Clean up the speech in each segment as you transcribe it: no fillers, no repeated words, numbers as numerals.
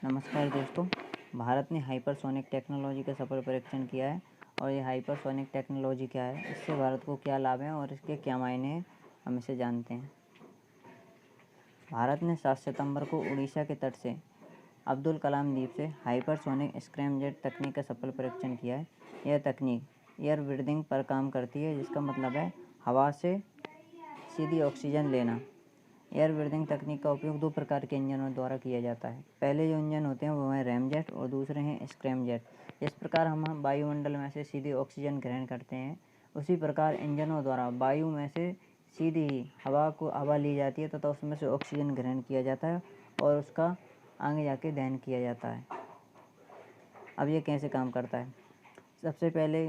नमस्कार दोस्तों। भारत ने हाइपरसोनिक टेक्नोलॉजी का सफल परीक्षण किया है और ये हाइपरसोनिक टेक्नोलॉजी क्या है, इससे भारत को क्या लाभ हैं और इसके क्या मायने हैं, हम इसे जानते हैं। भारत ने 7 सितंबर को उड़ीसा के तट से अब्दुल कलाम द्वीप से हाइपरसोनिक स्क्रैमजेट तकनीक का सफल परीक्षण किया है। यह तकनीक एयर ब्रीदिंग पर काम करती है, जिसका मतलब है हवा से सीधी ऑक्सीजन लेना। एयर ब्रीदिंग तकनीक का उपयोग 2 प्रकार के इंजनों द्वारा किया जाता है। पहले जो इंजन होते हैं वो हैं रैमजेट और दूसरे हैं स्क्रैमजेट। इस प्रकार हम वायुमंडल में से सीधी ऑक्सीजन ग्रहण करते हैं, उसी प्रकार इंजनों द्वारा वायु में से सीधी ही हवा ली जाती है तथा उसमें से ऑक्सीजन ग्रहण किया जाता है और उसका आगे जाके दहन किया जाता है। अब ये कैसे काम करता है? सबसे पहले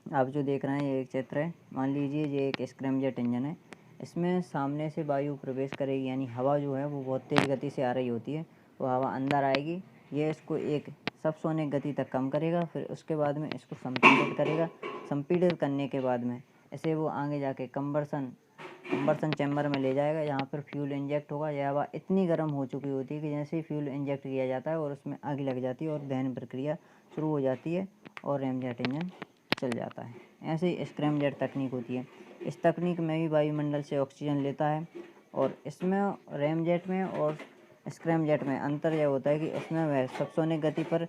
आप जो देख रहे हैं ये एक चित्र है। मान लीजिए ये एक स्क्रैमजेट इंजन है। इसमें सामने से वायु प्रवेश करेगी, यानी हवा जो है वो बहुत तेज़ गति से आ रही होती है, वो हवा अंदर आएगी। ये इसको एक सबसोनिक गति तक कम करेगा, फिर उसके बाद में इसको संपीड़ित करेगा। संपीड़ित करने के बाद में इसे वो आगे जाके कंबर्सन चैम्बर में ले जाएगा, यहाँ पर फ्यूल इंजेक्ट होगा। यह हवा इतनी गर्म हो चुकी होती है कि जैसे ही फ्यूल इंजेक्ट किया जाता है और उसमें आग लग जाती है और दहन प्रक्रिया शुरू हो जाती है और रैमजेट इंजन चल जाता है। ऐसे ही स्क्रैमजेट तकनीक होती है। इस तकनीक में भी वायुमंडल से ऑक्सीजन लेता है और इसमें रैमजेट में और स्क्रैमजेट में अंतर यह होता है कि इसमें वह सबसोनिक गति पर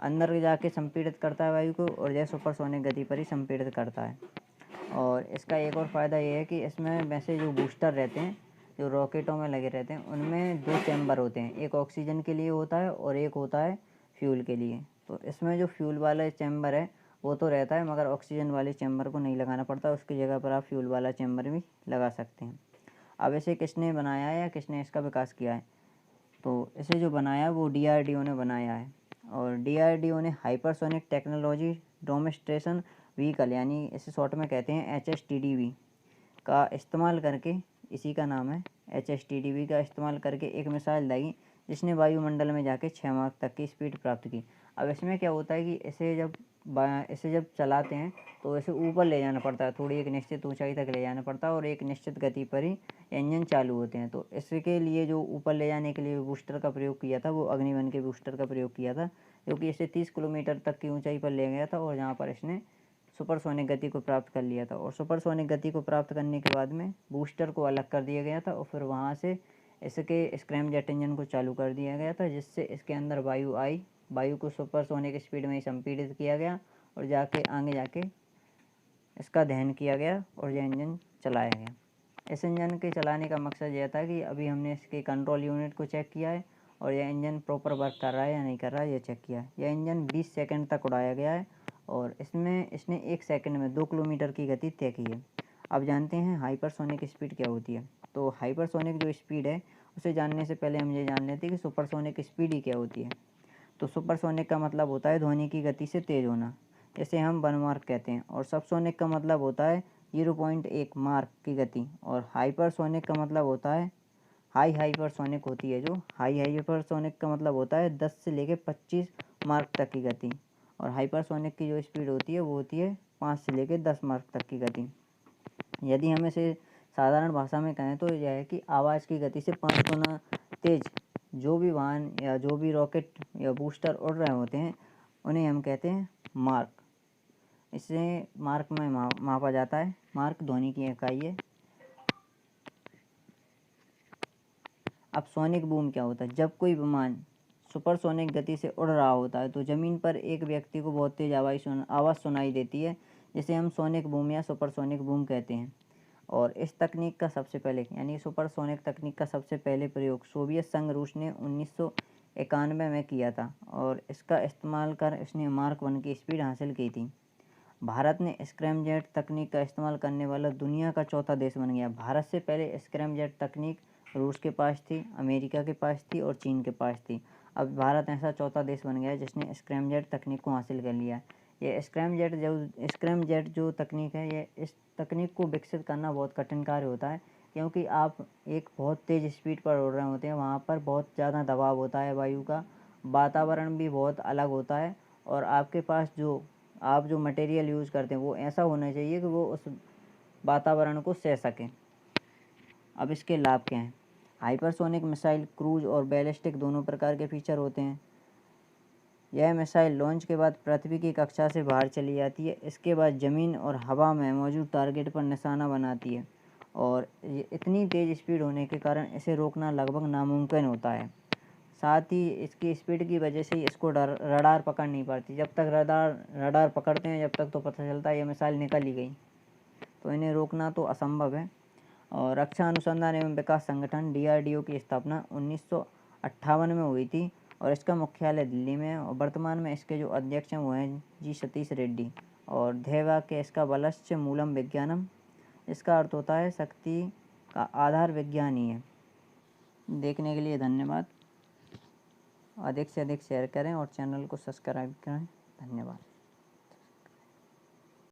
अंदर जाके संपीड़ित करता है वायु को और यह सुपरसोनिक गति पर ही संपीड़ित करता है। और इसका एक और फ़ायदा ये है कि इसमें वैसे जो बूस्टर रहते हैं, जो रॉकेटों में लगे रहते हैं, उनमें 2 चैम्बर होते हैं, एक ऑक्सीजन के लिए होता है और एक होता है फ्यूल के लिए। तो इसमें जो फ्यूल वाला चैम्बर है वो तो रहता है, मगर ऑक्सीजन वाले चैम्बर को नहीं लगाना पड़ता, उसकी जगह पर आप फ्यूल वाला चैम्बर भी लगा सकते हैं। अब इसे किसने बनाया है या किसने इसका विकास किया है? तो इसे जो बनाया वो DRDO ने बनाया है और DRDO ने हाइपरसोनिक टेक्नोलॉजी डेमोन्स्ट्रेशन व्हीकल, यानी इसे शॉर्ट में कहते हैं HSTDV का इस्तेमाल करके, इसी का नाम है HSTDV का इस्तेमाल करके एक मिसाइल दागी जिसने वायुमंडल में जाके 6 मार्क तक की स्पीड प्राप्त की। अब इसमें क्या होता है कि इसे जब चलाते हैं तो इसे ऊपर ले जाना पड़ता है, थोड़ी एक निश्चित ऊंचाई तक ले जाना पड़ता है और एक निश्चित गति पर ही इंजन चालू होते हैं। तो इसके लिए जो ऊपर ले जाने के लिए बूस्टर का प्रयोग किया था वो अग्निवन के बूस्टर का प्रयोग किया था, जो कि इसे 30 किलोमीटर तक की ऊंचाई पर ले गया था और जहाँ पर इसने सुपरसोनिक गति को प्राप्त कर लिया था। और सुपरसोनिक गति को प्राप्त करने के बाद में बूस्टर को अलग कर दिया गया था और फिर वहाँ से इसके स्क्रैमजेट इंजन को चालू कर दिया गया था, जिससे इसके अंदर वायु आई। वायु को सुपरसोनिक स्पीड में ही संपीड़ित किया गया और आगे जाके इसका दहन किया गया और यह इंजन चलाया गया। इस इंजन के चलाने का मकसद यह था कि अभी हमने इसके कंट्रोल यूनिट को चेक किया है और यह इंजन प्रॉपर वर्क कर रहा है या नहीं कर रहा है, यह चेक किया है। यह इंजन 20 सेकंड तक उड़ाया गया है और इसने 1 सेकंड में 2 किलोमीटर की गति तय की है। अब जानते हैं हाइपरसोनिक स्पीड क्या होती है। तो हाइपरसोनिक जो स्पीड है उसे जानने से पहले हम ये जान लेते हैं कि सुपरसोनिक स्पीड ही क्या होती है। तो सुपरसोनिक का मतलब होता है ध्वनि की गति से तेज़ होना, जैसे हम 1 मार्क कहते हैं। और सबसोनिक का मतलब होता है 0.1 मार्क की गति। और हाइपरसोनिक का मतलब होता है हाई हाइपरसोनिक होती है जो हाई हाइपरसोनिक का मतलब होता है 10 से लेकर 25 मार्क तक की गति। और हाइपरसोनिक की जो स्पीड होती है वो होती है 5 से लेकर 10 मार्क तक की गति। यदि हम इसे साधारण भाषा में कहें तो यह है कि आवाज़ की गति से 5 गुना तेज़ जो भी वाहन या जो भी रॉकेट या बूस्टर उड़ रहे होते हैं उन्हें हम कहते हैं मार्क। इसे मार्क में मापा जाता है। मार्क ध्वनि की इकाई है। अब सोनिक बूम क्या होता है? जब कोई विमान सुपरसोनिक गति से उड़ रहा होता है तो ज़मीन पर एक व्यक्ति को बहुत तेज़ आवाज़ सुनाई देती है, जिसे हम सोनिक बूम या सुपरसोनिक बूम कहते हैं। और इस तकनीक का सबसे पहले यानी सुपरसोनिक तकनीक का सबसे पहले प्रयोग सोवियत संघ रूस ने 1991 में किया था और इसका इस्तेमाल कर इसने मार्क 1 की स्पीड हासिल की थी। भारत ने स्क्रैमजेट तकनीक का इस्तेमाल करने वाला दुनिया का चौथा देश बन गया। भारत से पहले स्क्रैमजेट तकनीक रूस के पास थी, अमेरिका के पास थी और चीन के पास थी। अब भारत ऐसा चौथा देश बन गया जिसने स्क्रैमजेट तकनीक को हासिल कर लिया। ये स्क्रैमजेट जो तकनीक है, ये इस तकनीक को विकसित करना बहुत कठिन कार्य होता है, क्योंकि आप एक बहुत तेज़ स्पीड पर उड़ रहे होते हैं, वहाँ पर बहुत ज़्यादा दबाव होता है वायु का, वातावरण भी बहुत अलग होता है और आपके पास आप जो मटेरियल यूज़ करते हैं वो ऐसा होना चाहिए कि वो उस वातावरण को सह सकें। अब इसके लाभ क्या हैं? हाइपरसोनिक मिसाइल क्रूज और बैलिस्टिक दोनों प्रकार के फीचर होते हैं। यह मिसाइल लॉन्च के बाद पृथ्वी की कक्षा से बाहर चली जाती है। इसके बाद ज़मीन और हवा में मौजूद टारगेट पर निशाना बनाती है और ये इतनी तेज़ स्पीड होने के कारण इसे रोकना लगभग नामुमकिन होता है। साथ ही इसकी स्पीड की वजह से इसको रडार पकड़ नहीं पाती। जब तक रडार पकड़ते हैं जब तक तो पता चलता है ये मिसाइल निकल ही गई, तो इन्हें रोकना तो असंभव है। और रक्षा अनुसंधान एवं विकास संगठन DRDO की स्थापना 1958 में हुई थी और इसका मुख्यालय दिल्ली में है और वर्तमान में इसके जो अध्यक्ष हैं वो हैं जी सतीश रेड्डी और ध्येय वाक्य इसका बलश्च मूलम विज्ञानम। इसका अर्थ होता है शक्ति का आधार विज्ञान ही है। देखने के लिए धन्यवाद। अधिक से अधिक शेयर करें और चैनल को सब्सक्राइब करें। धन्यवाद।